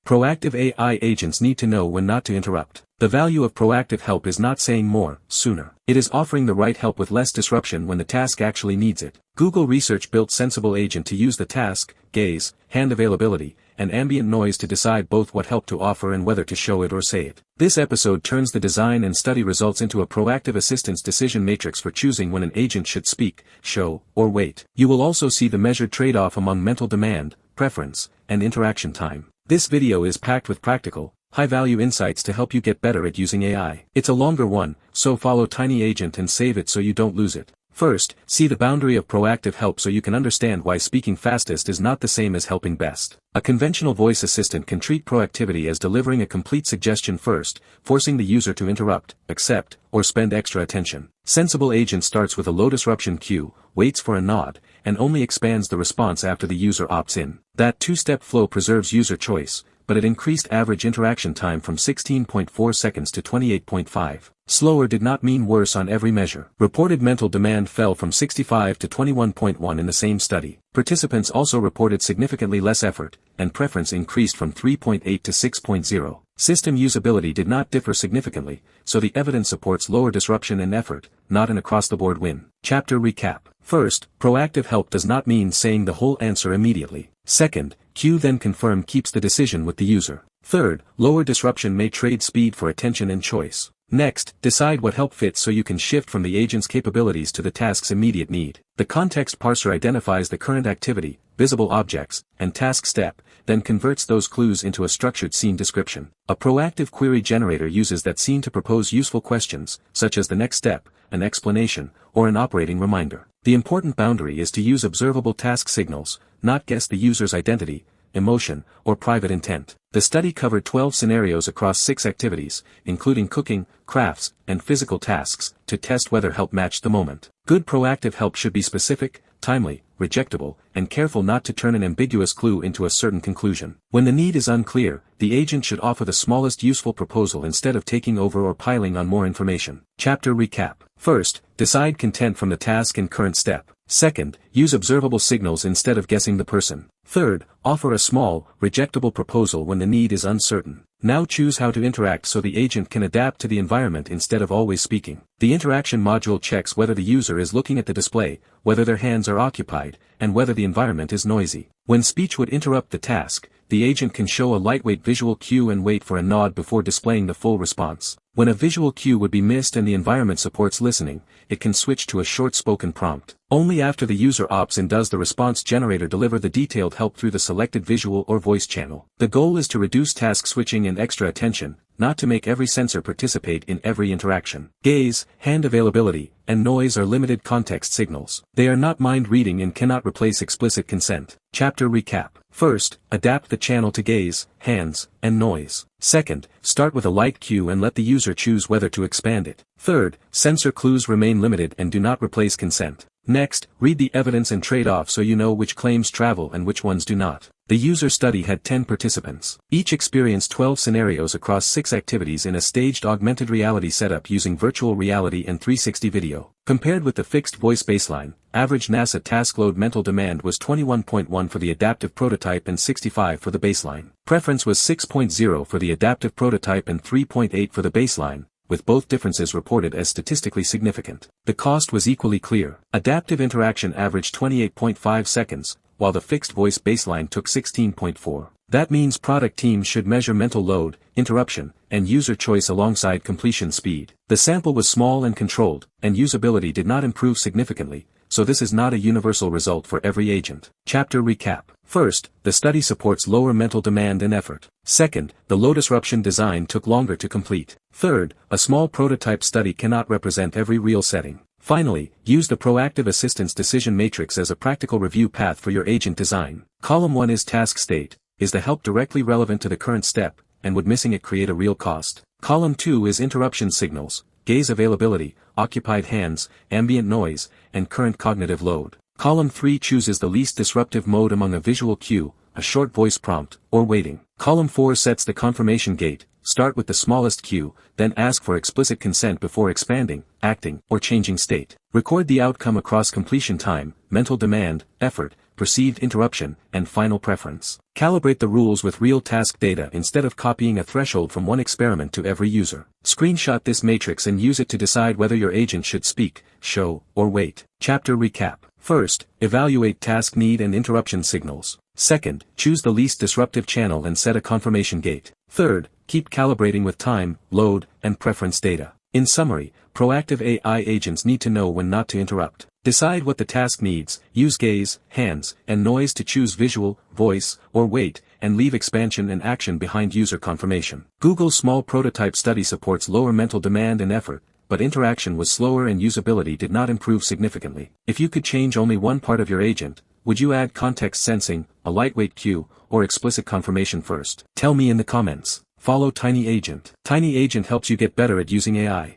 Proactive AI agents need to know when not to interrupt. The value of proactive help is not saying more, sooner. It is offering the right help with less disruption when the task actually needs it. Google Research built Sensible Agent to use the task, gaze, hand availability, and ambient noise to decide both what help to offer and whether to show it or say it. This episode turns the design and study results into a proactive assistance decision matrix for choosing when an agent should speak, show, or wait. You will also see the measured trade-off among mental demand, preference, and interaction time. This video is packed with practical, high-value insights to help you get better at using AI. It's a longer one, so follow Tiny Agent and save it so you don't lose it. First, see the boundary of proactive help so you can understand why speaking fastest is not the same as helping best. A conventional voice assistant can treat proactivity as delivering a complete suggestion first, forcing the user to interrupt, accept, or spend extra attention. Sensible Agent starts with a low-disruption cue, waits for a nod, and only expands the response after the user opts in. That two-step flow preserves user choice, but it increased average interaction time from 16.4 seconds to 28.5. Slower did not mean worse on every measure. Reported mental demand fell from 65 to 21.1 in the same study. Participants also reported significantly less effort, and preference increased from 3.8 to 6.0. System usability did not differ significantly, so the evidence supports lower disruption and effort, not an across-the-board win. Chapter recap. First, proactive help does not mean saying the whole answer immediately. Second, cue then confirm keeps the decision with the user. Third, lower disruption may trade speed for attention and choice. Next, decide what help fits so you can shift from the agent's capabilities to the task's immediate need. The context parser identifies the current activity, visible objects, and task step, then converts those clues into a structured scene description. A proactive query generator uses that scene to propose useful questions, such as the next step, an explanation, or an operating reminder. The important boundary is to use observable task signals, not guess the user's identity, emotion, or private intent. The study covered 12 scenarios across 6 activities, including cooking, crafts, and physical tasks, to test whether help matched the moment. Good proactive help should be specific, timely, rejectable, and careful not to turn an ambiguous clue into a certain conclusion. When the need is unclear, the agent should offer the smallest useful proposal instead of taking over or piling on more information. Chapter recap. First, decide content from the task and current step. Second, use observable signals instead of guessing the person. Third, offer a small, rejectable proposal when the need is uncertain. Now choose how to interact so the agent can adapt to the environment instead of always speaking. The interaction module checks whether the user is looking at the display, whether their hands are occupied, and whether the environment is noisy. When speech would interrupt the task, the agent can show a lightweight visual cue and wait for a nod before displaying the full response. When a visual cue would be missed and the environment supports listening, it can switch to a short spoken prompt. Only after the user opts in does the response generator deliver the detailed help through the selected visual or voice channel. The goal is to reduce task switching and extra attention, not to make every sensor participate in every interaction. Gaze, hand availability, and noise are limited context signals. They are not mind reading and cannot replace explicit consent. Chapter recap. First, adapt the channel to gaze, hands, and noise. Second, start with a light cue and let the user choose whether to expand it. Third, sensor clues remain limited and do not replace consent. Next, read the evidence and trade-off so you know which claims travel and which ones do not. The user study had 10 participants. Each experienced 12 scenarios across 6 activities in a staged augmented reality setup using virtual reality and 360 video. Compared with the fixed voice baseline, average NASA task load mental demand was 21.1 for the adaptive prototype and 65 for the baseline. Preference was 6.0 for the adaptive prototype and 3.8 for the baseline, with both differences reported as statistically significant. The cost was equally clear. Adaptive interaction averaged 28.5 seconds, while the fixed voice baseline took 16.4. That means product teams should measure mental load, interruption, and user choice alongside completion speed. The sample was small and controlled, and usability did not improve significantly, so this is not a universal result for every agent. Chapter recap. First, the study supports lower mental demand and effort. Second, the low disruption design took longer to complete. Third, a small prototype study cannot represent every real setting. Finally, use the proactive assistance decision matrix as a practical review path for your agent design. Column 1 is task state. Is the help directly relevant to the current step, and would missing it create a real cost? Column 2 is interruption signals, gaze availability, occupied hands, ambient noise, and current cognitive load. Column 3 chooses the least disruptive mode among a visual cue, a short voice prompt, or waiting. Column 4 sets the confirmation gate. Start with the smallest cue, then ask for explicit consent before expanding, acting, or changing state. Record the outcome across completion time, mental demand, effort, perceived interruption, and final preference. Calibrate the rules with real task data instead of copying a threshold from one experiment to every user. Screenshot this matrix and use it to decide whether your agent should speak, show, or wait. Chapter recap. First, evaluate task need and interruption signals. Second, choose the least disruptive channel and set a confirmation gate. Third, keep calibrating with time, load, and preference data. In summary, proactive AI agents need to know when not to interrupt. Decide what the task needs, use gaze, hands, and noise to choose visual, voice, or wait, and leave expansion and action behind user confirmation. Google's small prototype study supports lower mental demand and effort, but interaction was slower and usability did not improve significantly. If you could change only one part of your agent, would you add context sensing, a lightweight queue, or explicit confirmation first? Tell me in the comments. Follow Tiny Agent. Tiny Agent helps you get better at using AI.